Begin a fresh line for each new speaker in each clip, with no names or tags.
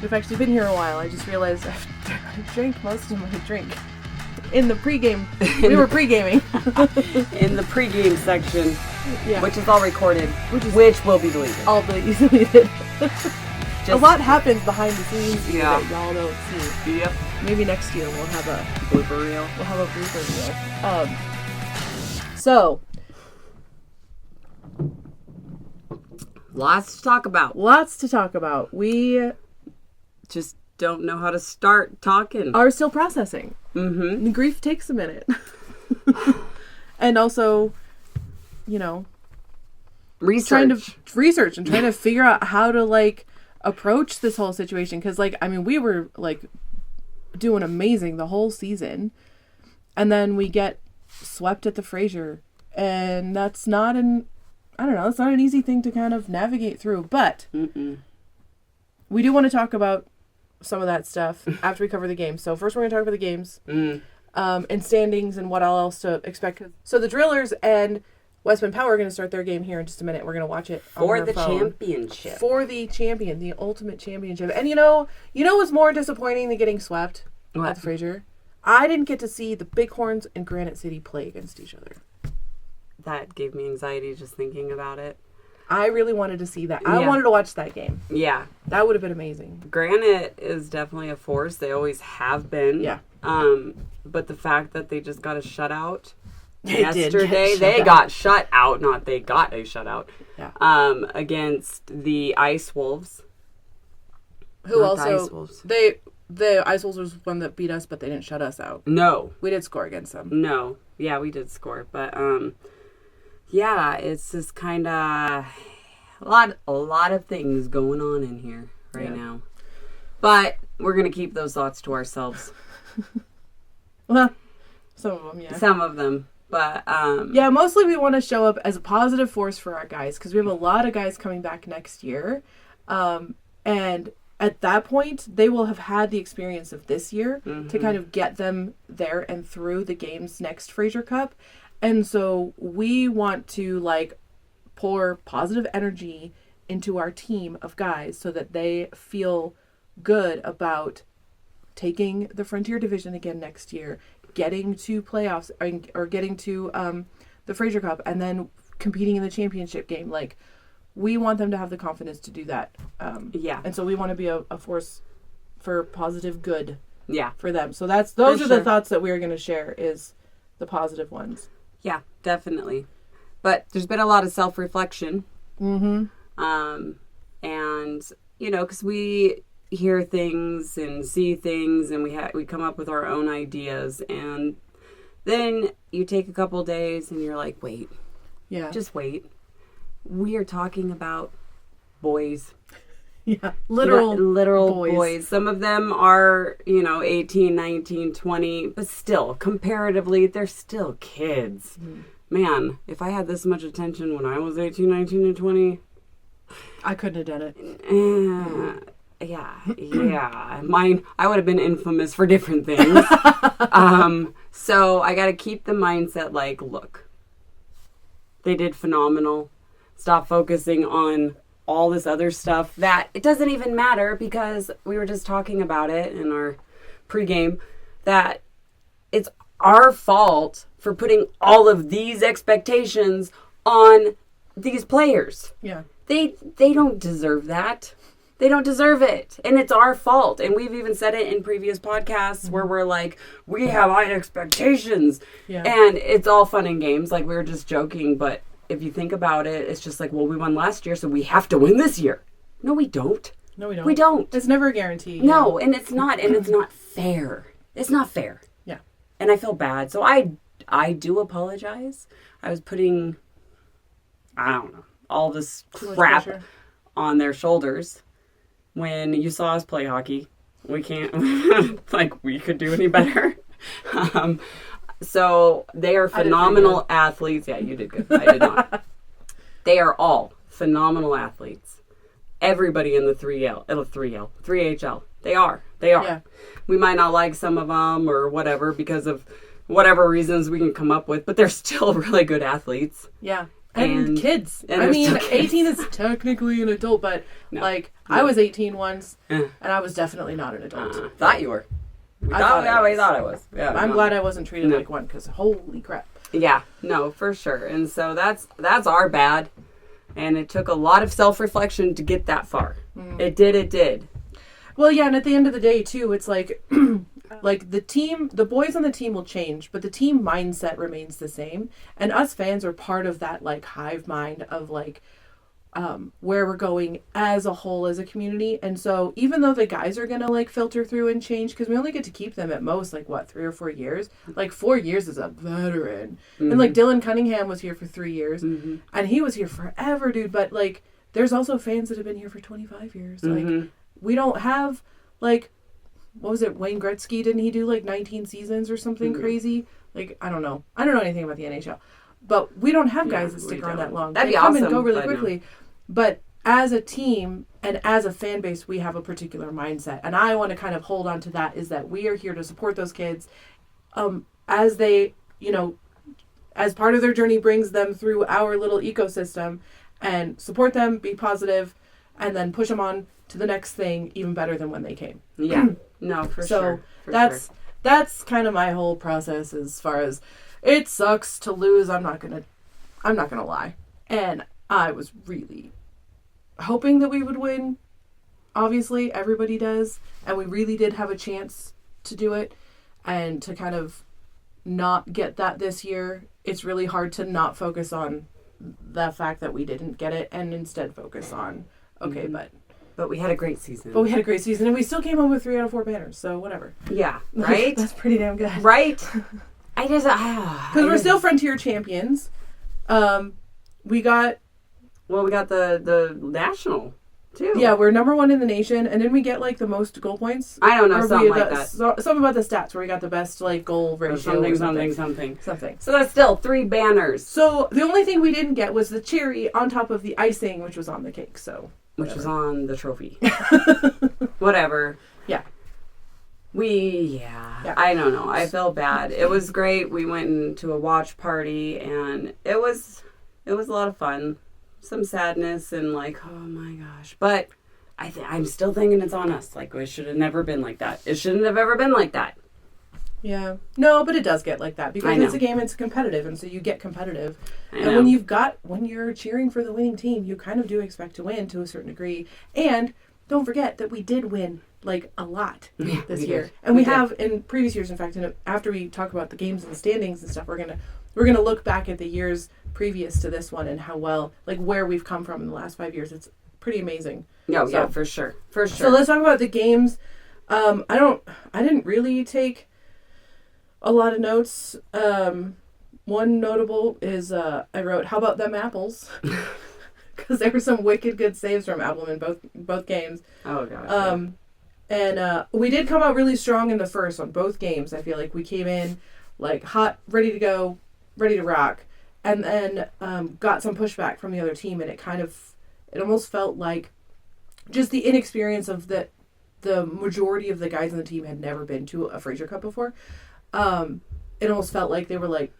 We've actually been here a while. I just realized I drank most of my drink in the pregame. We were pregaming.
In the pregame section,
Yeah.
which is all recorded, which will be deleted.
All the easily did. A lot happens behind the scenes here that y'all don't see.
Yep.
Maybe next year we'll have a
Blooper reel.
We'll have a blooper reel. So
Lots to talk about.
We
just don't know how to start talking.
Are still processing.
Mm-hmm.
The grief takes a minute. And also, you know, trying to research and trying to figure out how to, like, approach this whole situation. Because, like, I mean, we were, like, doing amazing the whole season. And then we get swept at the Fraser. And that's not that's not an easy thing to kind of navigate through. But we do want to talk about some of that stuff after we cover the games. So first we're going to talk about the games and standings and what else to expect. So the Drillers and Westman Power are going to start their game here in just a minute. We're going to watch it
for the championship.
For the champion, the ultimate championship. And you know what's more disappointing than getting swept at the Fraser? I didn't get to see the Bighorns and Granite City play against each other.
That gave me anxiety just thinking about it.
I really wanted to see that. I wanted to watch that game.
Yeah.
That would have been amazing.
Granite is definitely a force. They always have been.
Yeah.
But the fact that they just got a shutout
yesterday,
they got shut out. Not they got a shutout.
Yeah.
Against the Ice Wolves.
Who
Not
also
the Ice Wolves.
The Ice Wolves was one that beat us, but they didn't shut us out.
No.
We did score against them.
No. Yeah, we did score, but yeah, it's just kind of a lot of things going on in here right now. But we're going to keep those thoughts to ourselves.
Well, some of them, yeah.
Some of them, but
yeah, mostly we want to show up as a positive force for our guys because we have a lot of guys coming back next year. And at that point, they will have had the experience of this year to kind of get them there and through the games next Fraser Cup. And so we want to, like, pour positive energy into our team of guys so that they feel good about taking the Frontier Division again next year, getting to playoffs or getting to the Fraser Cup and then competing in the championship game. Like, we want them to have the confidence to do that. And so we want to be a force for positive good for them. So those are the thoughts that we're going to share is the positive ones.
Yeah, definitely. But there's been a lot of self-reflection.
Mm-hmm.
And, you know, because we hear things and see things and we come up with our own ideas. And then you take a couple days and you're like, wait.
Yeah.
Just wait. We are talking about boys.
Yeah. Literal
boys. Some of them are, 18, 19, 20, but still, comparatively, they're still kids. Mm. Man, if I had this much attention when I was 18, 19, and 20...
I couldn't have done it.
Yeah. Mine, I would have been infamous for different things. So I got to keep the mindset like, look, they did phenomenal. Stop focusing on all this other stuff that it doesn't even matter because we were just talking about it in our pregame that it's our fault for putting all of these expectations on these players.
Yeah.
They don't deserve that. They don't deserve it. And it's our fault. And we've even said it in previous podcasts where we're like, we have high expectations.
Yeah.
And it's all fun and games. Like we were just joking, but if you think about it, it's just like, well, we won last year, so we have to win this year. No, we don't.
No, we don't.
We don't.
It's never a guarantee.
No, and it's not. And it's not fair. It's not fair.
Yeah.
And I feel bad. So I do apologize. I was putting, I don't know, all this crap on their shoulders when you saw us play hockey. We can't, like, we could do any better. So they are phenomenal athletes. Yeah, you did good. I did not. They are all phenomenal athletes. Everybody in the 3HL. They are. Yeah. We might not like some of them or whatever because of whatever reasons we can come up with, but they're still really good athletes.
Yeah. And kids.
And
I mean,
kids.
18 is technically an adult, but
No.
like I was 18 once,
Uh.
and I was definitely not an adult.
Thought you were. We
I
thought,
thought I
we
was.
thought I was. Yeah,
I'm
no.
glad I wasn't treated
No.
like one, because holy crap.
Yeah, no, for sure. And so that's our bad. And it took a lot of self-reflection to get that far. It did.
Well, yeah, and at the end of the day, too, it's like, like the boys on the team will change, but the team mindset remains the same. And us fans are part of that, like, hive mind of, like, where we're going as a whole, as a community. And so even though the guys are going to, like, filter through and change, because we only get to keep them at most, like, what, 3 or 4 years? Like, 4 years is a veteran. And, like, Dylan Cunningham was here for 3 years. And he was here forever, dude. But, like, there's also fans that have been here for 25 years. Like, we don't have, like, what was it, Wayne Gretzky? Didn't he do, like, 19 seasons or something crazy? Like, I don't know. I don't know anything about the NHL. But we don't have guys that stick around that long.
That'd
they
be
come
awesome,
and go really
but no.
quickly. But as a team and as a fan base, we have a particular mindset. And I want to kind of hold on to that, is that we are here to support those kids as they, you know, as part of their journey brings them through our little ecosystem, and support them, be positive, and then push them on to the next thing even better than when they came.
Yeah. No, for sure. For sure.
That's kind of my whole process as far as it sucks to lose. I'm not gonna lie. And I was really hoping that we would win. Obviously, everybody does. And we really did have a chance to do it. And to kind of not get that this year, it's really hard to not focus on the fact that we didn't get it and instead focus on, okay,
But we had a great season.
But we had a great season, and we still came home with 3 out of 4 banners, so whatever.
Yeah, right?
That's pretty damn good.
Right?
Because we're still Frontier champions. We got
the national, too.
Yeah, we're number 1 in the nation, and then we get, like, the most goal points.
I don't know,
Or
something like that.
Something about the stats, where we got the best, like, goal ratio.
Something.
Something.
So that's still 3 banners.
So the only thing we didn't get was the cherry on top of the icing, which was on the cake, so...
Which was on the trophy. Whatever.
Yeah.
Yeah. I don't know. I felt bad. It was great. We went into a watch party, and it was a lot of fun. Some sadness and like, oh my gosh. But I'm still thinking it's on us. Like, it should have never been like that. It shouldn't have ever been like that.
Yeah. No, but it does get like that because it's a game, it's competitive, and so you get competitive. And when you're cheering for the winning team, you kind of do expect to win to a certain degree. And don't forget that we did win, like, a lot this year.
Did.
And we have in previous years, in fact, and after we talk about the games and the standings and stuff, we're gonna look back at the years previous to this one and how well, like, where we've come from in the last 5 years. It's pretty amazing.
Yeah, for sure.
So let's talk about the games. I didn't really take a lot of notes. One notable is I wrote, "How about them apples?" Because there were some wicked good saves from Appleman both games.
Oh gosh.
And we did come out really strong in the first on both games. I feel like we came in like hot, ready to go, ready to rock, and then got some pushback from the other team, and it almost felt like just the inexperience of the majority of the guys on the team had never been to a Fraser Cup before. It almost felt like they were like,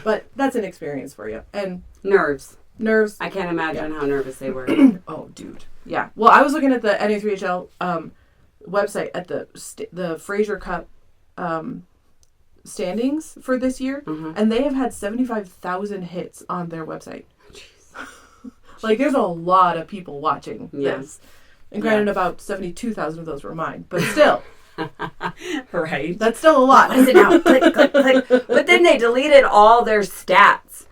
but that's an experience for you. And
nerves.
I
can't imagine how nervous they were.
Oh, dude. Yeah. Well, I was looking at the NA3HL website at the Fraser Cup standings for this year, and they have had 75,000 hits on their website. Jeez. Like, there's a lot of people watching this. And granted, about 72,000 of those were mine, but still.
Right.
That's still a lot.
Listen now. Click. But then they deleted all their stats.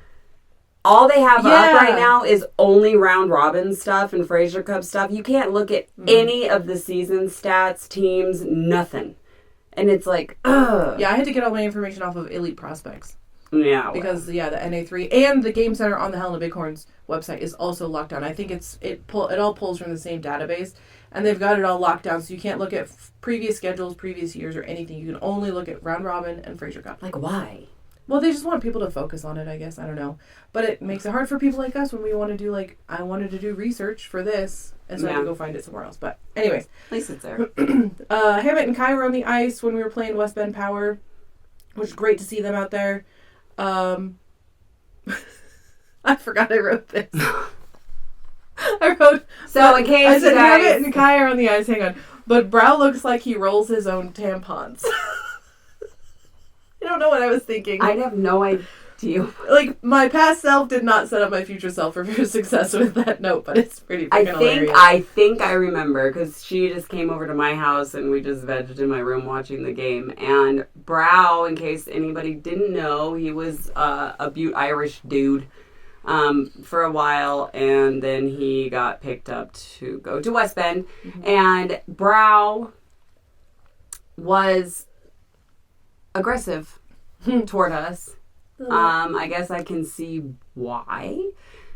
All they have up right now is only round robin stuff and Fraser Cup stuff. You can't look at any of the season stats, teams, nothing. And it's like, ugh.
Yeah, I had to get all my information off of Elite Prospects.
Yeah.
Because, the NA3 and the Game Center on the Helena Bighorns website is also locked down. I think it all pulls from the same database. And they've got it all locked down, so you can't look at previous schedules, previous years, or anything. You can only look at round robin and Fraser Cup.
Like, why?
Well, they just want people to focus on it, I guess. I don't know. But it makes it hard for people like us when we want to do, like, I wanted to do research for this, and so I had to go find it somewhere else. But anyways.
At least it's there.
Hammett and Kai were on the ice when we were playing West Bend Power, which was great to see them out there. I forgot I wrote this. I wrote...
So in case
I said
you guys...
Hammett and Kai are on the ice. Hang on. But Brow looks like he rolls his own tampons. I don't know what I was thinking.
I have no idea.
Like, my past self did not set up my future self for success with that note, but it's pretty freaking hilarious.
I think I remember, because she just came over to my house and we just vegged in my room watching the game. And Brow, in case anybody didn't know, he was a Butte Irish dude for a while, and then he got picked up to go to West Bend. Mm-hmm. And Brow was aggressive toward us. I guess I can see why.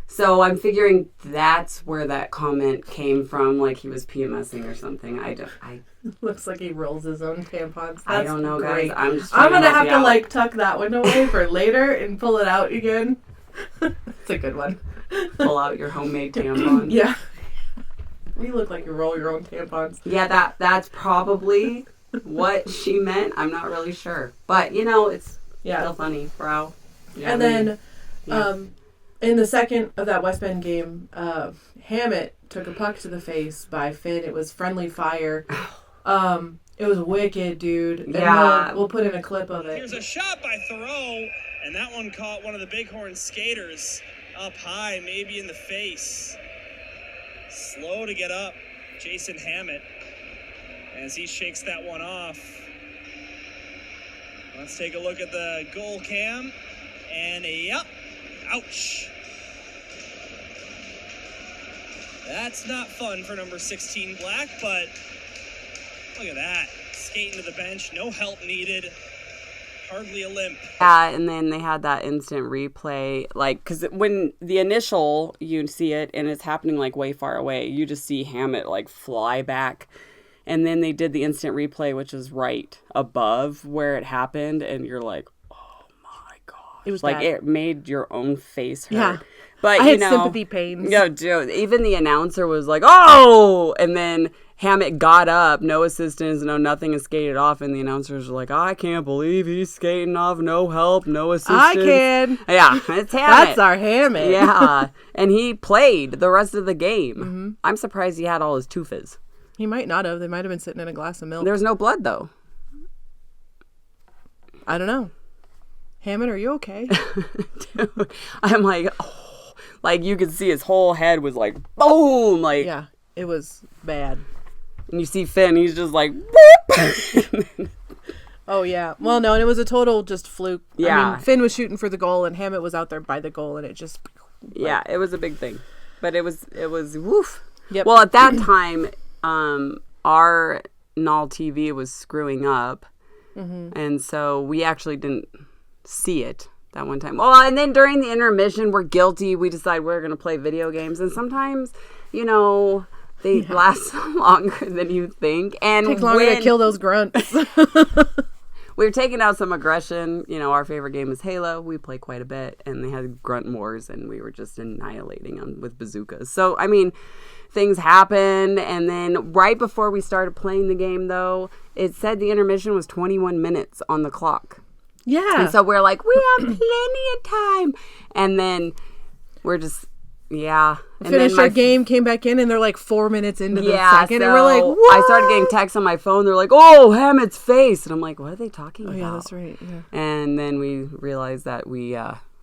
So I'm figuring that's where that comment came from, like he was PMSing or something.
Looks like he rolls his own tampons. That's
I don't know,
great.
guys.
I'm gonna have to like tuck that one away for later and pull it out again. It's a good one.
Pull out your homemade tampon.
Yeah. You look like you roll your own tampons.
Yeah, that's probably what she meant. I'm not really sure, but it's. Yeah. Still funny, Brow. Yeah,
and then, in the second of that West Bend game, Hammett took a puck to the face by Finn. It was friendly fire. It was wicked, dude. And
yeah.
We'll put in a clip of it.
Here's a shot by Thoreau, and that one caught one of the Bighorns skaters up high, maybe in the face. Slow to get up, Jason Hammett, as he shakes that one off. Let's take a look at the goal cam. And yep. Ouch. That's not fun for number 16 Black, but look at that. Skating to the bench. No help needed. Hardly a limp.
Yeah, and then they had that instant replay. Like, because when the initial, you see it, and it's happening, like, way far away. You just see Hammett, like, fly back. And then they did the instant replay, which is right above where it happened. And you're like, oh, my God.
It was
like,
bad.
It made your own face hurt.
Yeah.
But,
I had sympathy pains.
Yeah, dude, even the announcer was like, oh! And then Hammett got up, no assistance, no nothing, and skated off. And the announcers were like, I can't believe he's skating off. No help, no assistance.
I can.
Yeah, it's Hammett.
That's our Hammett.
Yeah. And he played the rest of the game.
Mm-hmm.
I'm surprised he had all his toofas.
He might not have. They might have been sitting in a glass of milk.
There was no blood, though.
I don't know. Hammett, are you okay?
Dude, I'm like, oh, like you could see his whole head was like, boom, like.
Yeah, it was bad.
And you see Finn, he's just like, boop.
Oh, yeah. Well, no, and it was a total just fluke.
Yeah.
I mean, Finn was shooting for the goal, and Hammett was out there by the goal, and it just.
Yeah, it was a big thing. But it was woof.
Yep.
Well, at that time, our Null TV was screwing up. Mm-hmm. And so we actually didn't see it that one time. Well, and then during the intermission, we're guilty. We decide we're going to play video games. And sometimes, they last longer than you think. And
it takes longer to kill those grunts.
We were taking out some aggression. Our favorite game is Halo. We play quite a bit. And they had grunt wars, and we were just annihilating them with bazookas. So, I mean, things happened. And then right before we started playing the game, though, it said the intermission was 21 minutes on the clock.
Yeah.
And so we're like, we have plenty of time. And then we're just, yeah. And
finished
then
our game, came back in, and they're like 4 minutes into the second.
So
and we're like, what?
I started getting texts on my phone. They're like, oh, Hammett's face. And I'm like, what are they talking about?
Oh, yeah, that's right. Yeah.
And then we realized that we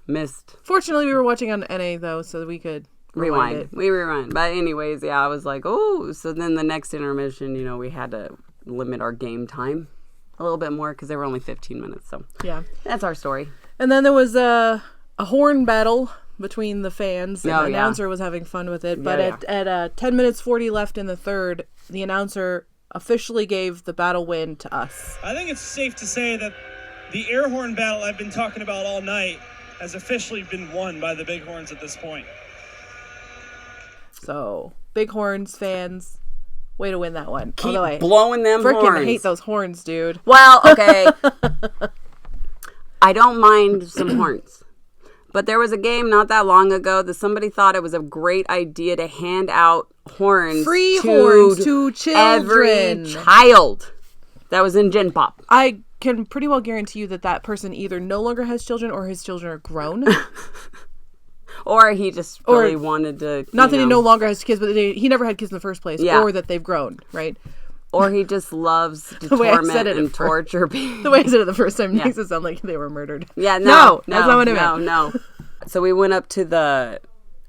missed.
Fortunately, we were watching on NA, though, so we could rewind it.
We rewind. But anyways, yeah, I was like, oh. So then the next intermission, we had to limit our game time a little bit more because they were only 15 minutes. So yeah, that's our story.
And then there was a horn battle between the fans. And the announcer was having fun with it. But at 10 minutes 40 left in the third, the announcer officially gave the battle win to us.
I think it's safe to say that the air horn battle I've been talking about all night has officially been won by the Bighorns at this point.
So,
Bighorns fans, way to win that one.
Keep blowing them horns.
Freaking hate those horns, dude.
Well, okay. I don't mind some horns. But there was a game not that long ago that somebody thought it was a great idea to hand out horns.
Free horns to children.
Every child that was in Gen Pop.
I can pretty well guarantee you that person either no longer has children or his children are grown.
Or he just really wanted to...
Not that he no longer has kids, but he never had kids in the first place.
Yeah.
Or that they've grown, right?
Or he just loves to torment and torture people.
The way I said it the first time makes it sound like they were murdered.
Yeah, no,
that's not what I meant.
No. So we went up to the,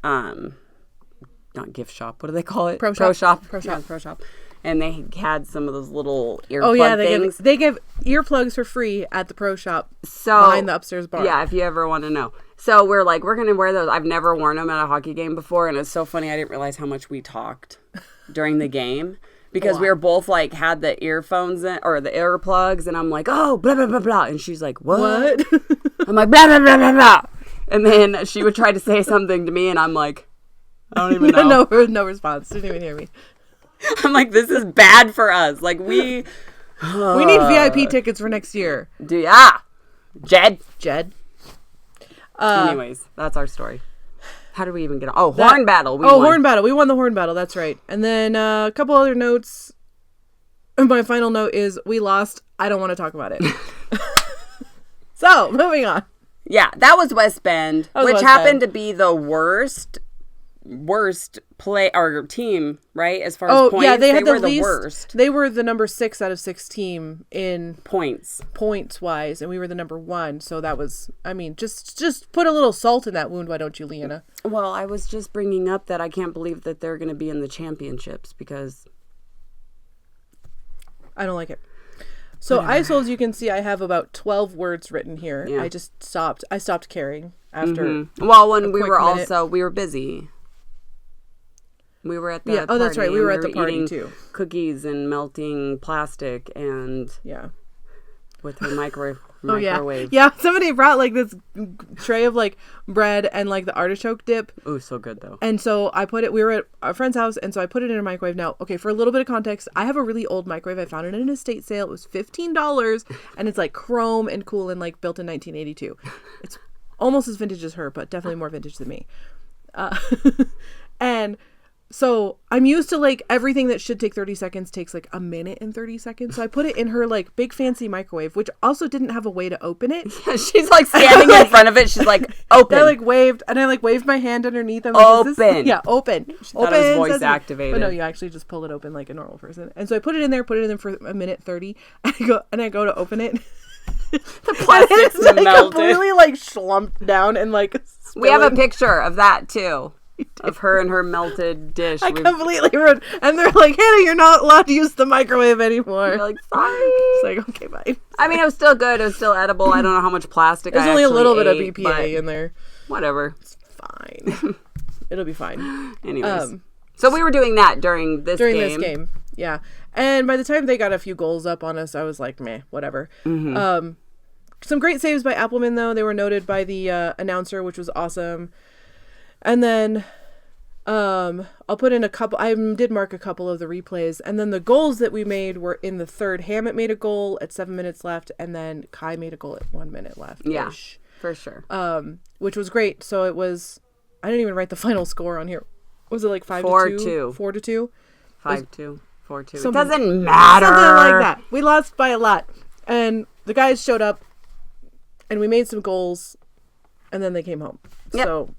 not gift shop. What do they call it?
Pro shop.
Yeah, pro shop. And they had some of those little earplug things.
They give earplugs for free at the pro shop behind the upstairs bar.
Yeah, if you ever want to know. So we're like, we're going to wear those. I've never worn them at a hockey game before. And it's so funny. I didn't realize how much we talked during the game. Because we were both like, had the earphones in, or the earplugs. And I'm like, oh, blah, blah, blah, blah. And she's like, what? I'm like, blah, blah, blah, blah, blah. And then she would try to say something to me. And I'm like, I don't even know.
No response. Didn't even hear me.
I'm like, this is bad for us. Like, we
need VIP tickets for next year.
Jed. Anyways, that's our story. How did we even get on? Oh, horn battle.
Horn battle. We won the horn battle. That's right. And then a couple other notes. My final note is we lost. I don't want to talk about it. So, moving on.
Yeah, that was West Bend, which happened to be the worst play or team, right? As far as points,
they were
the worst.
They were the number 6 out of 6 team in
points
wise, and we were the number 1. So that was, I mean, just put a little salt in that wound, why don't you, Leanna?
Well, I was just bringing up that I can't believe that they're going to be in the championships because
I don't like it. So as you can see, I have about 12 words written here. Yeah. I stopped caring after.
Mm-hmm. Well, when we were busy. We were at the party.
Oh, that's right. We were at the party too.
Cookies and melting plastic and with her microwave.
Yeah. Somebody brought like this tray of like bread and like the artichoke dip.
Ooh, so good though.
And so I put it. We were at a friend's house, and so I put it in a microwave. Now, okay, for a little bit of context, I have a really old microwave. I found it in an estate sale. It was $15, and it's like chrome and cool and like built in 1982. It's almost as vintage as her, but definitely more vintage than me. And so I'm used to like everything that should take 30 seconds takes like a minute and 30 seconds. So I put it in her like big fancy microwave, which also didn't have a way to open it.
Yeah, she's like standing in front of it. She's like, open.
I like waved my hand underneath them.
Open.
Open.
She thought it was voice activated.
But no, you actually just pull it open like a normal person. And so I put it in there for a minute 30. And I go to open it.
The plastic's
like completely like slumped down and like spilling.
We have a picture of that too. Of her and her melted dish.
I completely ruined. And they're like, Hannah, you're not allowed to use the microwave anymore.
You're like, sorry.
It's like, okay, bye.
I mean, it was still good. It was still edible. I don't know how much plastic
There's only a little bit of BPA in there.
Whatever.
It's fine. It'll be fine.
Anyways. So we were doing that during this game.
Yeah. And by the time they got a few goals up on us, I was like, meh, whatever. Mm-hmm. Some great saves by Appleman, though. They were noted by the announcer, which was awesome. And then I'll put in a couple. I did mark a couple of the replays. And then the goals that we made were in the third. Hammett made a goal at 7 minutes left. And then Kai made a goal at 1 minute left.
Yeah, for sure.
Which was great. So it was, I didn't even write the final score on here. Was it like 5-2?
4-2.
4-2?
5-2. 4-2. It doesn't matter.
Something like that. We lost by a lot. And the guys showed up. And we made some goals. And then they came home. Yep. So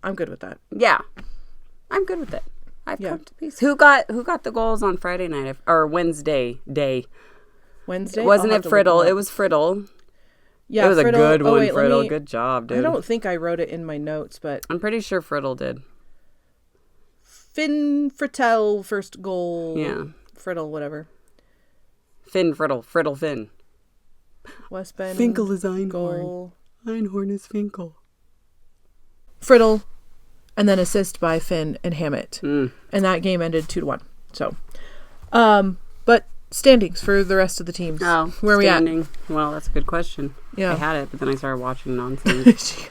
I'm good with that.
Yeah. I'm good with it. I've come to peace. Who got the goals on Friday night or Wednesday day?
Wednesday?
Wasn't it Friddle? It was Friddle.
Yeah,
it was Friddle. A good one, Friddle. Good job, dude.
I don't think I wrote it in my notes, but
I'm pretty sure Friddle did.
Finn Frittel first goal.
Yeah.
Friddle, whatever.
Friddle Finn.
West Bend.
Finkel is Einhorn.
Goal.
Einhorn is Finkel.
Friddle. And then assist by Finn and Hammett.
And
that game ended 2-1. So, but standings for the rest of the teams.
Oh,
where
standing.
We at?
Well, that's a good question.
Yeah.
I had it, but then I started watching nonsense.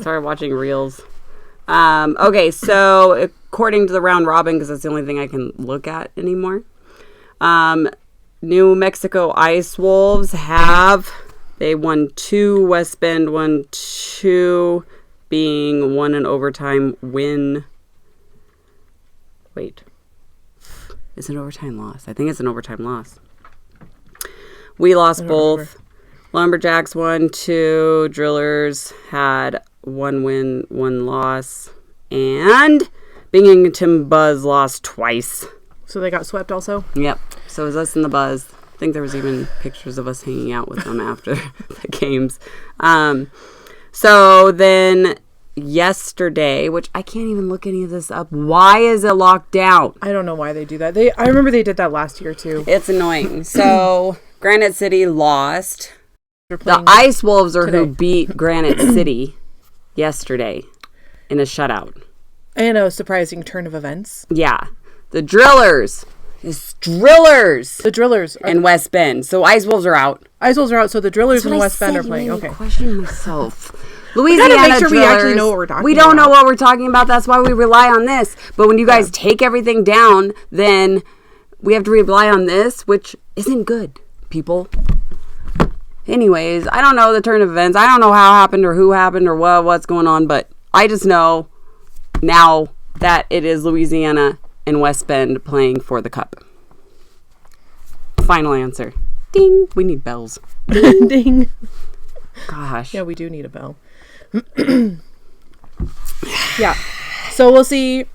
Started watching reels. Okay, so according to the round robin, because that's the only thing I can look at anymore, New Mexico Ice Wolves they won 2, West Bend won 2, being 1 in overtime win. Wait. Is it an overtime loss? I think it's an overtime loss. We lost both. Lumberjacks won 2. Drillers had 1 win, 1 loss. And Binghamton Buzz lost twice.
So they got swept also?
Yep. So it was us and the Buzz. I think there was even pictures of us hanging out with them after the games. So then yesterday, which I can't even look any of this up. Why is it locked down?
I don't know why they do that. I remember they did that last year too.
It's annoying. So Granite City lost. The Ice Wolves are who beat Granite City yesterday in a shutout.
And a surprising turn of events.
Yeah. The Drillers. The Drillers and West Bend. So Ice Wolves are out.
Ice Wolves are out, so the Drillers and West Bend are playing.
Okay. Question myself.
Louisiana
Louisiana
make sure
Drillers.
we actually know what we're talking about.
We don't know what we're talking about. That's why we rely on this. But when you guys take everything down, then we have to rely on this, which isn't good, people. Anyways, I don't know the turn of events. I don't know how it happened or who happened or what's going on, but I just know now that it is Louisiana and West Bend playing for the cup. Final answer. Ding. We need bells.
Ding, ding.
Gosh.
Yeah, we do need a bell. Yeah. So we'll see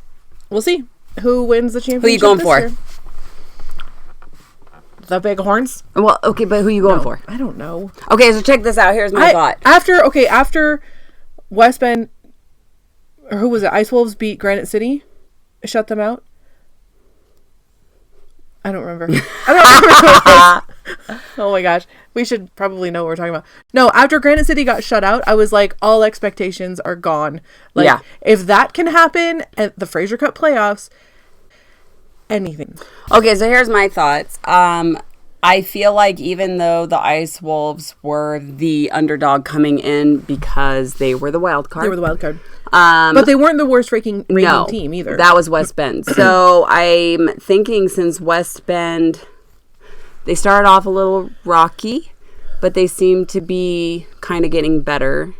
who wins the championship.
Who you going for?
Year. The Bighorns?
Well, okay, but who are you going for?
I don't know.
Okay, so check this out. Here's my thought.
After West Bend, or who was it? Ice Wolves beat Granite City, shut them out. I don't remember. Oh my gosh. We should probably know what we're talking about. No, after Granite City got shut out, I was like, all expectations are gone. Like,
yeah.
If that can happen at the Fraser Cup playoffs, anything.
Okay, so here's my thoughts. I feel like even though the Ice Wolves were the underdog coming in because they were the wild card.
They were the wild card. But they weren't the worst ranking team either.
That was West Bend. So I'm thinking since West Bend, they started off a little rocky, but they seem to be kind of getting better.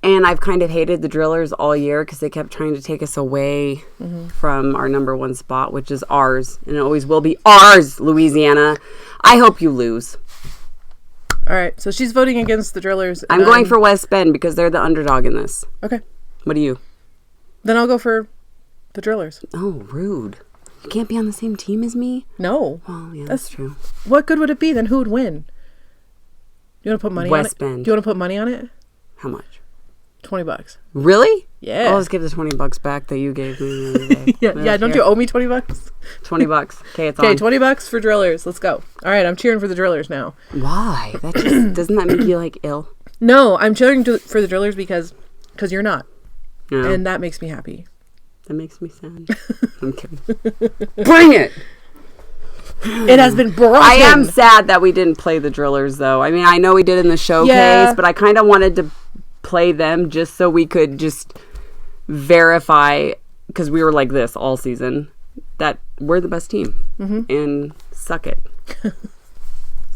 And I've kind of hated the Drillers all year because they kept trying to take us away from our number 1 spot, which is ours. And it always will be ours, Louisiana. I hope you lose.
All right. So she's voting against the Drillers.
I'm going for West Bend because they're the underdog in this.
Okay.
What do you?
Then I'll go for the Drillers.
Oh, rude. You can't be on the same team as me?
No.
Oh, yeah, that's true.
What good would it be? Then who would win? You want to put money on it?
West Bend.
Do you want to put money on it?
How much?
$20.
Really?
Yeah.
I'll just give the $20 back that you gave me the other day.
yeah. Don't you owe me $20?
$20. Okay, it's on.
Okay, $20 for Drillers. Let's go. All right, I'm cheering for the Drillers now.
Why? That just doesn't that make you like ill?
No, I'm cheering for the Drillers because you're not,
No.
and that makes me happy.
That makes me sad. I'm kidding. Bring it.
It has been broken.
I am sad that we didn't play the Drillers, though. I mean, I know we did in the showcase, but I kind of wanted to play them just so we could just verify, because we were like this all season, that we're the best team. And suck it.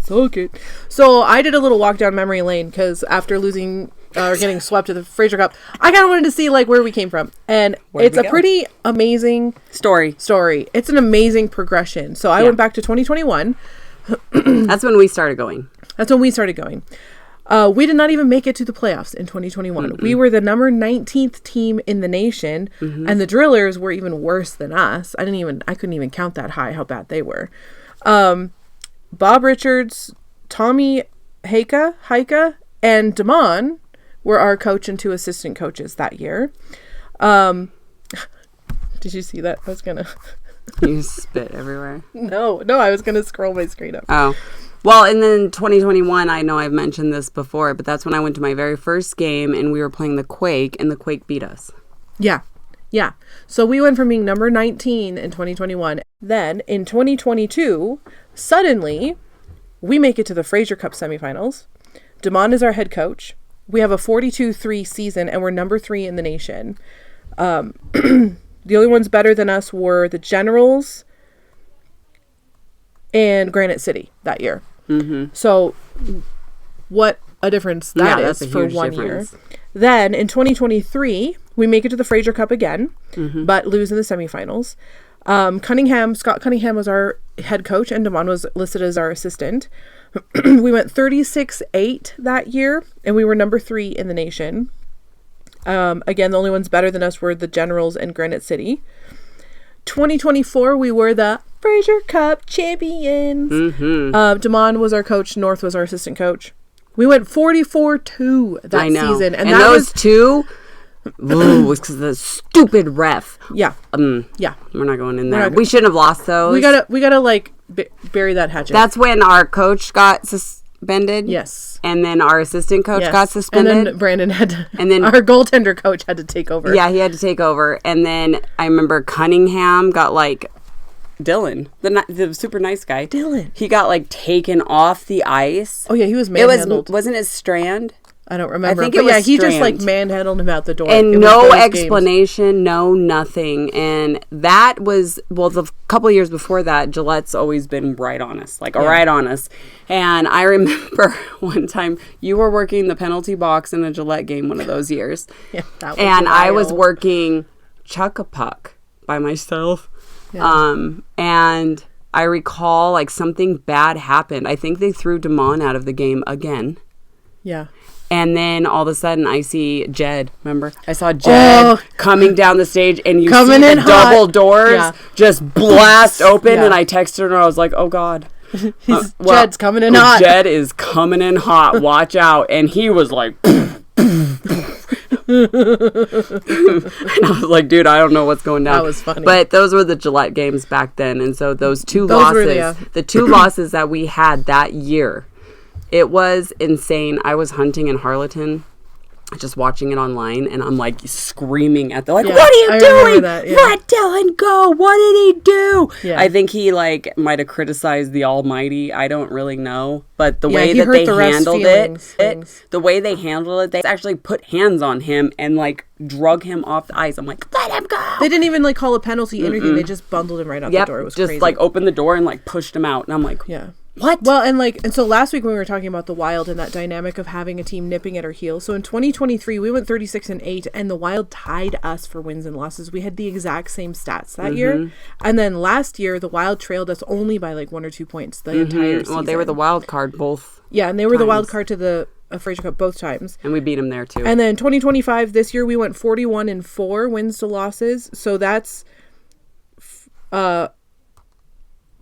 Suck it. So I did a little walk down memory lane because after losing or getting swept to the Fraser Cup, I kind of wanted to see like where we came from, and it's a pretty amazing story. It's an amazing progression. So I went back to 2021.
That's when we started going.
We did not even make it to the playoffs in 2021. Mm-mm. We were the number 19th team in the nation, and the Drillers were even worse than us. I couldn't even count that high how bad they were. Bob Richards, Tommy Heika, and Damon were our coach and 2 assistant coaches that year. Did you see that? I was gonna.
You spit everywhere.
No, I was gonna scroll my screen up.
Oh. Well, and then 2021, I know I've mentioned this before, but that's when I went to my very first game, and we were playing the Quake, and the Quake beat us.
Yeah. So we went from being number 19 in 2021. Then, in 2022, suddenly, we make it to the Fraser Cup semifinals. Damon is our head coach. We have a 42-3 season, and we're number 3 in the nation. The only ones better than us were the Generals and Granite City that year. So what a difference that is for 1 year. Then in 2023, we make it to the Fraser Cup again, but lose in the semifinals. Scott Cunningham was our head coach, and Damon was listed as our assistant. We went 36-8 that year, and we were number 3 in the nation. Again, the only ones better than us were the Generals and Granite City. 2024, we were the Fraser Cup champions. Damon was our coach. North was our assistant coach. We went 44-2 that season.
And that those two was because of the stupid ref.
Yeah.
Yeah. We're not going in there. We shouldn't have lost those.
We gotta like bury that hatchet.
That's when our coach got suspended.
Yes.
And then our assistant coach got suspended.
And then Brandon had to,
and then
our goaltender coach had to take over.
Yeah, he had to take over. And then I remember Cunningham got like Dylan, the super nice guy.
Dylan.
He got like taken off the ice.
Oh yeah, he was manhandled.
Wasn't it Strand?
I don't remember.
I think it was
he just like manhandled him out the door.
And no explanation, no nothing. And that was, well, the couple of years before that, Gillette's always been right on us, right on us. And I remember one time you were working the penalty box in a Gillette game one of those years.
Yeah, that was
and
wild.
I was working Chuck-a-Puck by myself. Yeah. And I recall like something bad happened. I think they threw Damon out of the game again.
Yeah.
And then all of a sudden, I see Jed. Remember? I saw Jed coming down the stage, and you see the double doors just blast open. And I texted her, and I was like, oh, God.
Jed's coming in hot.
Jed is coming in hot. Watch out. And he was like... and I was like, dude, I don't know what's going down.
That was funny.
But those were the Gillette games back then. And so those losses, the 2 losses that we had that year... It was insane. I was hunting in Harleton, just watching it online, and I'm like screaming at them, like, what are you doing? Let Dylan go. What did he do? Yeah. I think he like might have criticized the Almighty. I don't really know. But the way that they handled the way they handled it, they actually put hands on him and like drug him off the ice. I'm like, let him go.
They didn't even like call a penalty or anything. They just bundled him right out the door. It was
just
crazy.
Like opened the door and like pushed him out. And I'm like,
yeah.
What?
Well, and so last week when we were talking about the Wild and that dynamic of having a team nipping at our heels. So in 2023, we went 36-8, and the Wild tied us for wins and losses. We had the exact same stats that year. And then last year, the Wild trailed us only by like 1 or 2 points the entire season.
Well, they were the wild card both.
Yeah, and they were the wild card to the Fraser Cup both times.
And we beat them there too.
And then 2025, this year, we went 41-4 wins to losses. So that's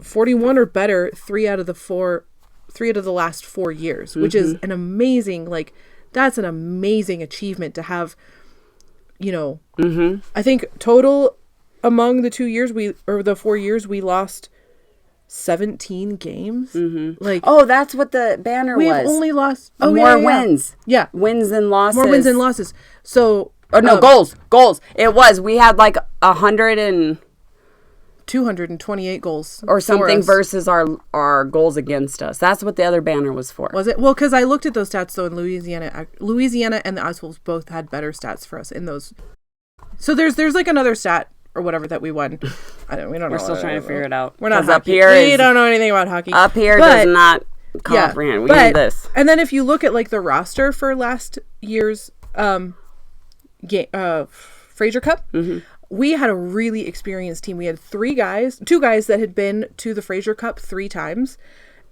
41 or better 3 out of the last 4 years, which is an amazing, like, that's an amazing achievement to have, you know. I think total among the 2 years the 4 years we lost 17 games. Like,
oh, that's what the banner was.
We have only lost
more wins.
Yeah.
Wins and losses.
More wins and losses. So
goals. It was, we had like
228 goals
or something versus our goals against us. That's what the other banner was for.
Was it? Well, because I looked at those stats though, in Louisiana and the Ice Wolves both had better stats for us in those. So there's like another stat or whatever that we won. We don't know.
We're still trying to figure it out.
We're not
up here.
We don't know anything about hockey.
Up here does not comprehend. We need this.
And then if you look at like the roster for last year's Fraser Cup. We had a really experienced team. We had 2 guys that had been to the Fraser Cup 3 times,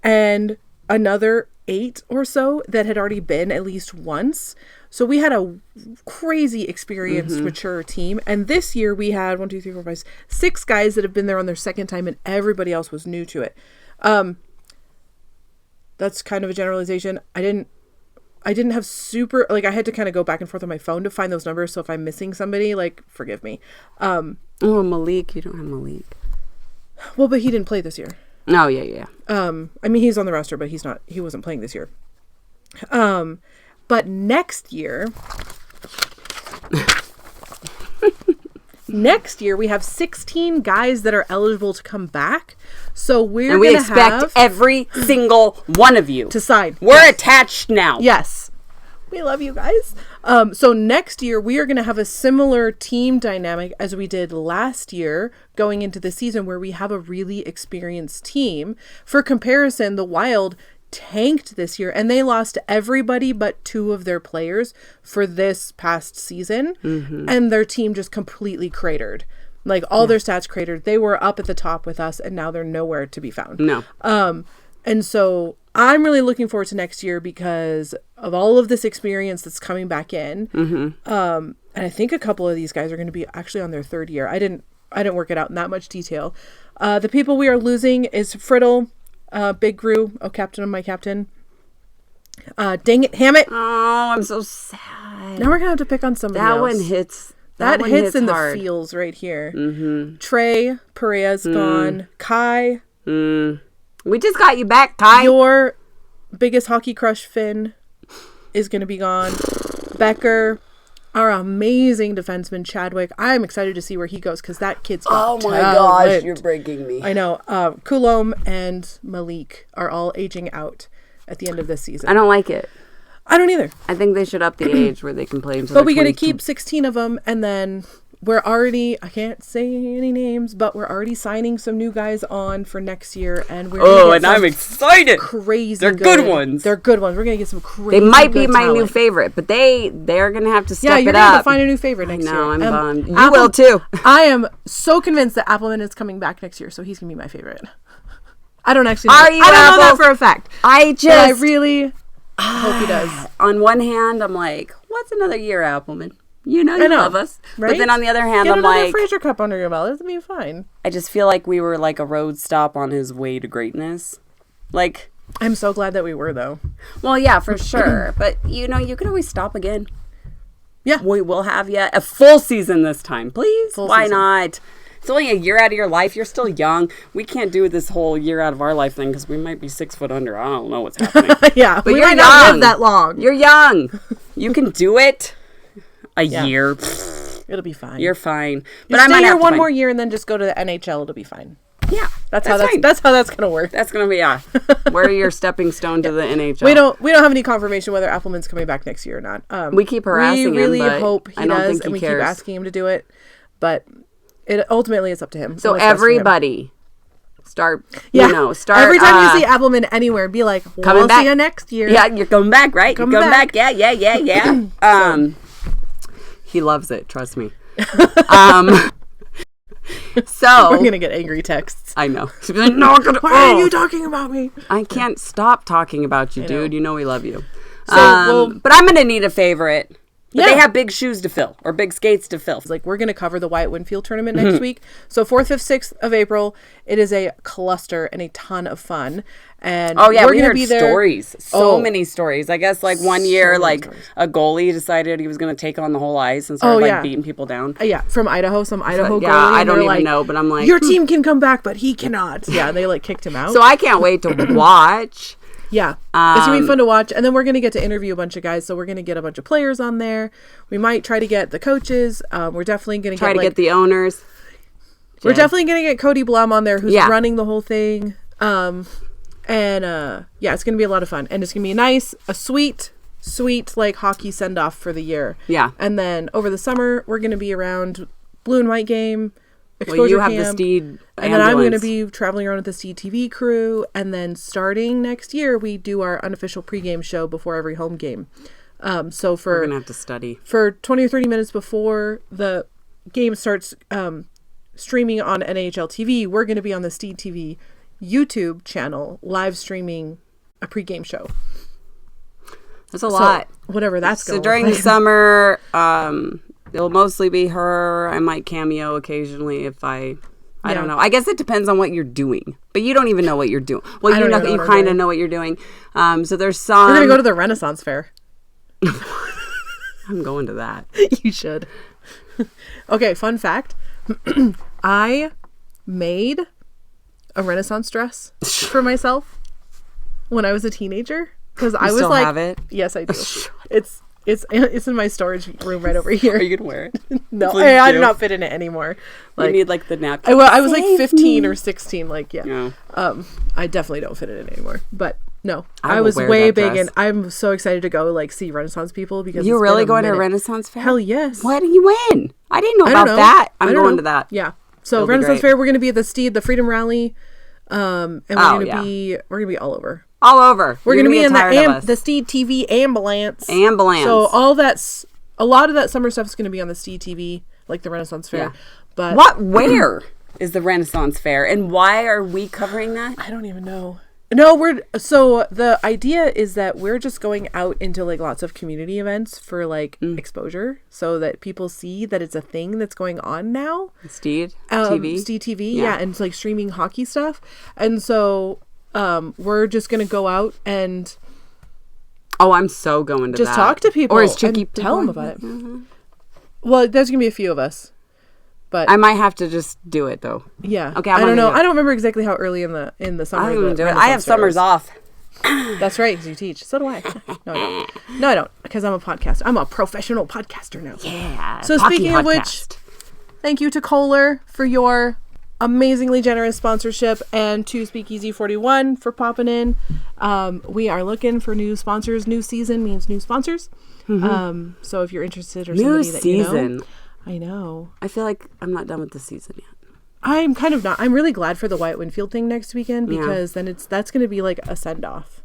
and another 8 or so that had already been at least once. So we had a crazy experienced, mature team. And this year we had 6 guys that have been there on their second time, and everybody else was new to it. That's kind of a generalization. I didn't have super, like, I had to kind of go back and forth on my phone to find those numbers. So if I'm missing somebody, like, forgive me.
Malik. You don't have Malik.
Well, but he didn't play this year.
Oh, yeah.
I mean, he's on the roster, but he wasn't playing this year. But next year, we have 16 guys that are eligible to come back. So we
expect every single one of you
to sign.
We're attached now.
Yes. We love you guys. So next year we are going to have a similar team dynamic as we did last year going into the season, where we have a really experienced team. For comparison, the Wild tanked this year and they lost everybody but 2 of their players for this past season, and their team just completely cratered. Like all their stats cratered. They were up at the top with us, and now they're nowhere to be found.
No.
And so I'm really looking forward to next year because of all of this experience that's coming back in. And I think a couple of these guys are going to be actually on their third year. I didn't work it out in that much detail. The people we are losing is Friddle, Big Gru, captain of my captain. Dang it, Hammett.
Oh, I'm so sad.
Now we're going to have to pick on somebody else.
That one hits.
That hits in
hard.
the feels right here. Trey, Perea's gone. Kai.
We just got you back, Kai.
Your biggest hockey crush, Finn, is going to be gone. Becker. Our amazing defenseman, Chadwick. I'm excited to see where he goes because that kid's got talent.
You're breaking me.
I know. Coulomb and Malik are all aging out at the end of this season.
I don't like it.
I don't either.
I think they should up the age where they can play until
But we
get
to keep 16 of them, and then we're already, I can't say any names, but we're already signing some new guys on for next year, and we're
and I'm excited.
Crazy
They're good ones.
They're good ones. We're going to get some crazy
They might be my
talent.
new favorite, but they're going to have to step it up.
Yeah, you're going to have to find a new favorite next year.
No, I'm bummed. You will too.
I am so convinced that Appleman is coming back next year, so he's going to be my favorite. I don't actually know.
Are you,
I don't know that
Apples?
for a fact.
I
really hope he does.
On one hand, I'm like, what's another year, Appleman? You know you love us.
Right?
But then on the other hand,
Get
I'm
another
like,
Fraser Cup under your belt. It'll be fine.
I just feel like we were like a road stop on his way to greatness. Like,
I'm so glad that we were, though.
well, yeah, for sure. But, you can always stop again.
Yeah.
We will have you a full season this time, please. Why
season.
not? It's only a year out of your life. You're still young. We can't do this whole year out of our life thing because we might be 6 foot under. I don't know what's happening.
Yeah,
But
we
you're
might not
young.
live that long.
You're young. You can do it. A year.
It'll be fine.
You're fine.
But
I
stay
might
here
have to
one
find-
more year and then just go to the NHL. It'll be fine.
Yeah,
That's
fine.
how that's gonna work.
That's gonna be Where your stepping stone to the NHL.
We don't have any confirmation whether Appleman's coming back next year or not.
We keep harassing
We really
him, but
hope he
I don't
does,
think he
and we
cares.
keep asking him to do it. But it ultimately it's up to him.
So
What's best for him.
everybody, start. Start
every time you see Appleman anywhere, be like,
coming
we'll
back
see you next year.
Yeah, you're coming back, right?
Come
you're coming
back.
back. Yeah. He loves it. Trust me. So
We're gonna get angry texts.
I know. She's like, no,
Why are you talking about me?
I can't stop talking about you,
know.
dude. You know we love you.
So,
but I'm gonna need a favorite. But
Yeah.
they have big shoes to fill or big skates to fill.
Like, we're going to cover the Wyatt Winfield tournament next week. So 4th, 5th, 6th of April, it is a cluster and a ton of fun. And
Oh yeah,
we're
we
gonna
heard
be there.
stories. So
Oh.
many stories. I guess like one year,
many
like
stories.
a goalie decided he was going to take on the whole ice and started like beating people down.
Yeah, from Idaho, some Idaho
Yeah,
goalie.
I
and
don't
they're
even
like,
know, but I'm like,
your team can come back, but he cannot. Yeah, and they like kicked him out.
So I can't wait to watch.
Yeah, it's gonna be fun to watch, and then we're gonna get to interview a bunch of guys. So we're gonna get a bunch of players on there. We might try to get the coaches. We're definitely gonna
Try to get the owners.
We're definitely gonna get Cody Blum on there, who's
Yeah.
running the whole thing. And it's gonna be a lot of fun, and it's gonna be a sweet like hockey send off for the year.
Yeah.
And then over the summer, we're gonna be around Blue and White game.
Well, you have
Camp,
the Steed
and then I'm going to
ambulance.
be traveling around with the Steed TV crew. And then starting next year, we do our unofficial pregame show before every home game. So
We're gonna have to study.
for 20 or 30 minutes before the game starts streaming on NHL TV, we're going to be on the Steed TV YouTube channel live streaming a pregame show.
That's a lot.
Whatever that's
So
going
during the summer, it'll mostly be her. I might cameo occasionally if I don't know. I guess it depends on what you're doing. But you don't even know what you're doing. Well,
I
you
don't
know,
even know
you
what I'm
kind of
doing.
know what you're doing. So there's some.
We're going to go to the Renaissance Fair.
I'm going to that.
You should. Okay, fun fact. I made a Renaissance dress for myself when I was a teenager because I was
still
like,
have it?
Yes, I do. It's in my storage room right over here.
Are you gonna wear it?
No,
Please
I
do.
do not fit in it anymore.
You
Like
need like the napkin.
I was like 15 or 16. Like
No.
I definitely don't fit in it anymore. But no,
I
I
will
was
wear
way
that
big,
dress.
and I'm so excited to go like see Renaissance people because
You
it's
really
been a
going to a
minute.
Renaissance fair?
Hell yes.
What are you in? I didn't know
I don't
about
know.
that.
I
I'm
don't
going
know.
to that.
Yeah. So
It'll be
Renaissance
great.
Fair, we're gonna be at the Steed, the Freedom Rally, and we're gonna be all over.
All over.
We're
You're
gonna be in
tired of us.
the Steed TV ambulance.
Ambulance.
So a lot of that summer stuff is gonna be on the Steed TV like the Renaissance Fair.
Yeah.
But
Where is the Renaissance Fair, and why are we covering that?
I don't even know. No, so the idea is that we're just going out into like lots of community events for like exposure, so that people see that it's a thing that's going on now.
Steed TV,
Steed TV, yeah, and it's like streaming hockey stuff, and so we're just gonna go out and
I'm so going to
just
that.
talk to people,
or is Chicky
and tell them about it.
Mm-hmm.
Well, there's gonna be a few of us. But
I might have to just do it though.
Yeah.
Okay.
I don't know. I don't remember exactly how early in the summer.
I don't even do it. I have summers off.
That's right, because you teach. So do I. No, I don't. No, I don't, because I'm a podcaster. I'm a professional podcaster now.
Yeah.
So speaking of which, thank you to Kohler for your amazingly generous sponsorship, and to Speakeasy 41 for popping in. We are looking for new sponsors. New season means new sponsors. Mm-hmm. So if you're interested or somebody that you know. I know.
I feel like I'm not done with the season yet.
I'm kind of not. I'm really glad for the Wyatt Winfield thing next weekend, because then that's going to be like a send off.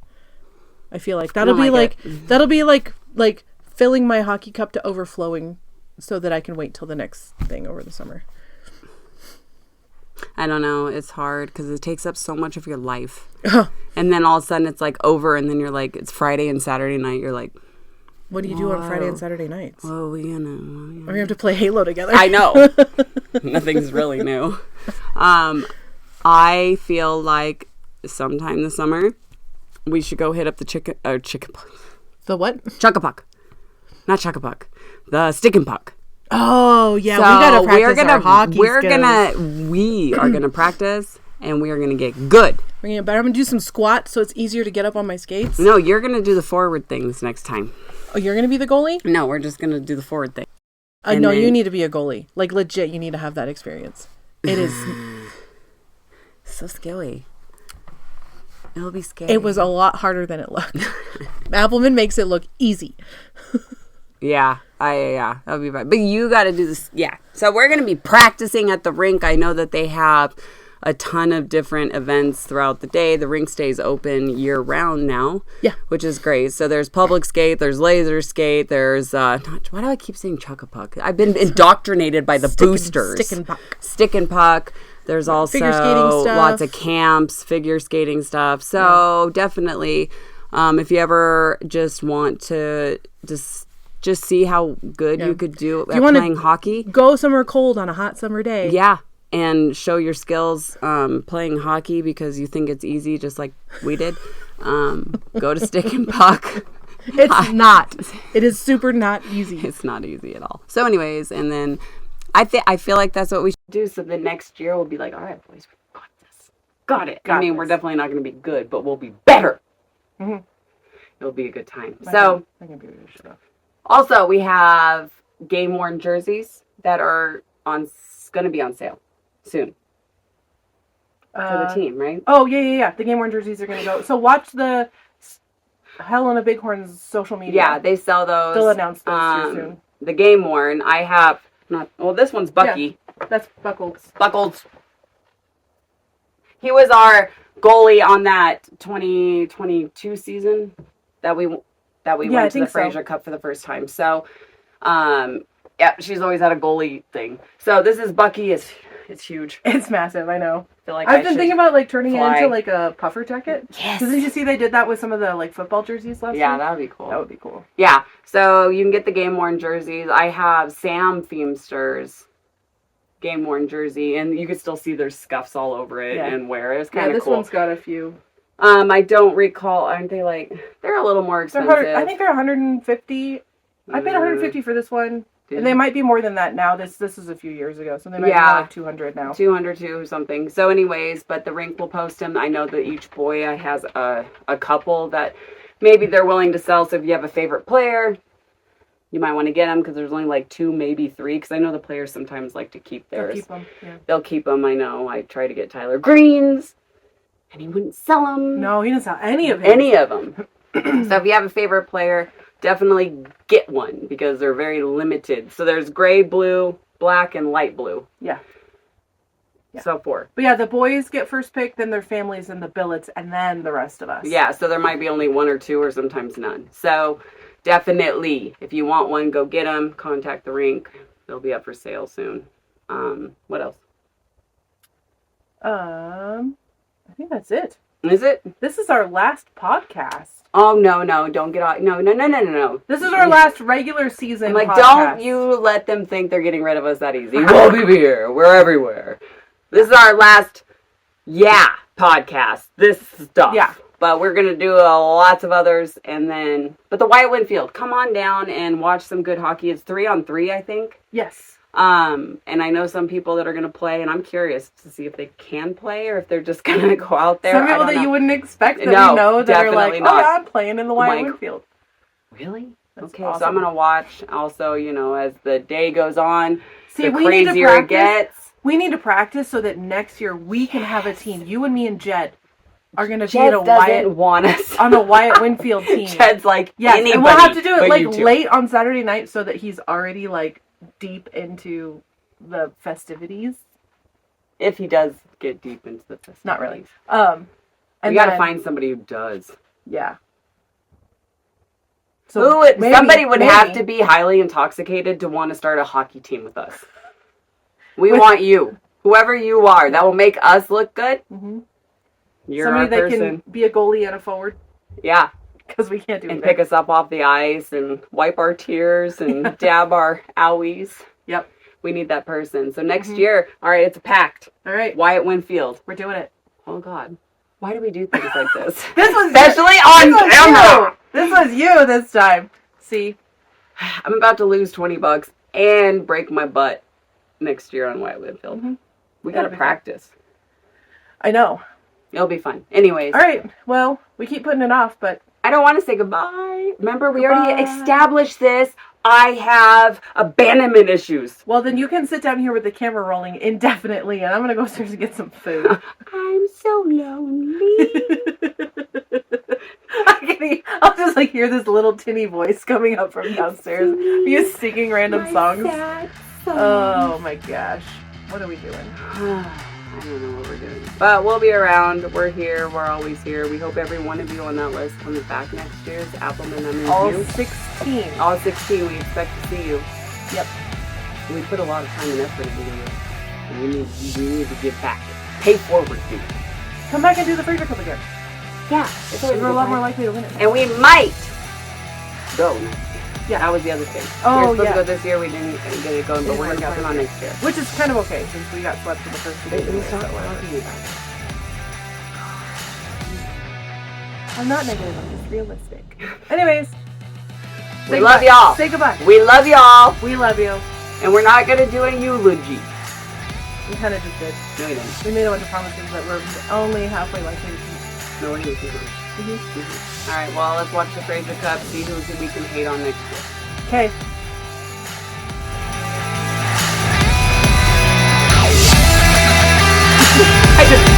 I feel like that'll be like filling my hockey cup to overflowing, so that I can wait till the next thing over the summer.
I don't know. It's hard because it takes up so much of your life. And then all of a sudden it's like over, and then you're like, it's Friday and Saturday night. You're like,
what do you do on Friday and Saturday nights?
Well, we
have to play Halo together.
I know. Nothing's really new. I feel like sometime this summer we should go hit up the chicken puck.
The what?
Chuck-a-puck. Not chuck-a-puck. The stick and puck.
Oh, yeah. So we got to practice our hockey skills.
We are going to practice, and we are going to get good.
We're going to better. I'm going to do some squats so it's easier to get up on my skates.
No, you're going to do the forward things next time.
Oh, you're going to be the goalie?
No, we're just going to do the forward thing.
No, you need to be a goalie. Like, legit, you need to have that experience. It is
so scary. It'll be scary.
It was a lot harder than it looked. Appleman makes it look easy.
Yeah, that'll be fine. But you got to do this. Yeah. So we're going to be practicing at the rink. I know that they have a ton of different events throughout the day. The rink stays open year round now.
Yeah.
Which is great. So there's public skate, there's laser skate, there's why do I keep saying chuck-a-puck? I've been indoctrinated by the boosters. Stick and puck. There's also
figure skating stuff.
Lots of camps, figure skating stuff. So definitely, if you ever just want to just see how good you could do at playing hockey.
Go somewhere cold on a hot summer day.
Yeah. And show your skills playing hockey because you think it's easy, just like we did. Go to Stick and Puck.
It's not. It is super not easy.
It's not easy at all. So anyways, and then I feel like that's what we should do. So the next year we'll be like, all right, boys, we got this. Got it. We're definitely not going to be good, but we'll be better. Mm-hmm. It'll be a good time. I can be really shut off. Also, we have game-worn jerseys that are going to be on sale soon for the team, right?
Oh, yeah. The game-worn jerseys are going to go. So watch the Helena Bighorns social media.
Yeah, they sell those.
They'll announce those here soon.
The game-worn, I have this one's Bucky.
Yeah, that's Buckles.
He was our goalie on that 2022 season that we went to the Fraser Cup for the first time. So, she's always had a goalie thing. So this is Bucky. It's huge.
It's massive. I know.
I feel like
I've been thinking about like turning it into like a puffer jacket.
Yes.
Didn't you see they did that with some of the like football jerseys last
Yeah,
week?
that would be cool.
That would be cool.
Yeah. So you can get the game worn jerseys. I have Sam Feemster's game worn jersey, and you can still see there's scuffs all over it and wear it. It's kind of cool.
This one's got a few.
I don't recall. Aren't they they're a little more expensive?
I think they're 150. I paid 150 for this one. And they might be more than that now. This is a few years ago, so they might be like 200 now. 202
or something. So anyways, but the rink will post them. I know that each boy has a couple that maybe they're willing to sell. So if you have a favorite player, you might want to get them because there's only like 2, maybe 3. Because I know the players sometimes like to keep theirs.
They'll keep them. Yeah.
They'll keep them. I know. I tried to get Tyler Green's, and he wouldn't sell them.
No, he didn't sell any of
them. So if you have a favorite player, definitely get one because they're very limited. So there's gray, blue, black, and light blue.
Yeah.
So forth.
But yeah, the boys get first pick, then their families and the billets, and then the rest of us.
Yeah, so there might be only 1 or 2 or sometimes none. So definitely, if you want one, go get them. Contact the rink. It'll be up for sale soon. What else?
I think that's it.
Is it?
This is our last podcast.
Oh, no, don't get off. No.
This is our last regular season
I'm like,
podcast.
don't you let them think they're getting rid of us that easy. We'll be here. We're everywhere. This is our last, podcast. This stuff.
Yeah.
But we're going to do lots of others. And then, but the Wyatt Winfield, come on down and watch some good hockey. It's 3-on-3, I think.
Yes.
And I know some people that are going to play, and I'm curious to see if they can play or if they're just going to go out there.
Some people that you wouldn't expect that we know that are like,
not.
oh, yeah, I'm playing in the Wyatt Winfield.
Really?
That's
okay,
awesome.
so I'm going to watch also, as the day goes on,
See,
the
we need to
crazier it
practice.
gets.
We need to practice so that next year we can have a team. You and me and Jed are going to be
Jed
at a
doesn't
Wyatt
want us.
on a Wyatt Winfield team.
Jed's like,
yes,
anybody,
and we'll have to do it
but
like
you two.
late on Saturday night so that he's already like deep into the festivities.
If he does get deep into the festivities.
Not really.
We
And
got to
then-
find somebody who does.
Yeah.
Somebody would have to be highly intoxicated to want to start a hockey team with us. We want you. Whoever you are. That will make us look good.
Mm-hmm.
You're
Somebody
our
that
person.
can be a goalie and a forward.
Yeah.
Because we can't do
And
it.
pick us up off the ice and wipe our tears and dab our owies.
Yep.
We need that person. So next year, all right, it's a pact.
All right.
Wyatt Winfield.
We're doing it.
Oh, God. Why do we do things like this?
This was
Especially on camera.
you. This was you this time. See?
I'm about to lose $20 and break my butt next year on Wyatt Winfield.
Mm-hmm.
We got to
That'll be
practice.
I know.
It'll be fun. Anyways.
All right. Well, we keep putting it off, but
I don't want to say goodbye. Remember, we already
Goodbye.
established this. I have abandonment issues.
well, then you can sit down here with the camera rolling indefinitely, and I'm gonna go upstairs and get some food.
I'm so lonely.
I'll just like hear this little tinny voice coming up from downstairs. You singing random songs. Oh my gosh. What are we doing?
I don't know what we're doing. But we'll be around. We're here. We're always here. We hope every one of you on that list comes back next year. It's Appleman, I'm in
All
you.
16.
All 16. We expect to see you.
Yep.
We put a lot of time and effort into you. And we need to give back. Pay forward, dude.
Come back and do the Fraser Cup again.
Yeah. It's always
We're a lot
good
more
time.
likely to win it.
And we might go next year.
Yeah.
That was the other thing.
Oh,
we were supposed
yeah.
to go this year. We didn't get it going, but
Didn't
we're
work
going to
out
on
this
next year.
Which is kind of okay since we got swept in the first two days. anyway, so whatever. I'm not negative, I'm just realistic. Anyways.
We love y'all.
Say goodbye.
We love y'all.
We love you.
And we're not going to do a eulogy.
We kind of just did.
No, we didn't.
We made a bunch of promises that we're only halfway likely to keep.
No, we're going to keep going. All right, well, let's watch the Fraser Cup, see who we can hate on next year.
Okay.
I just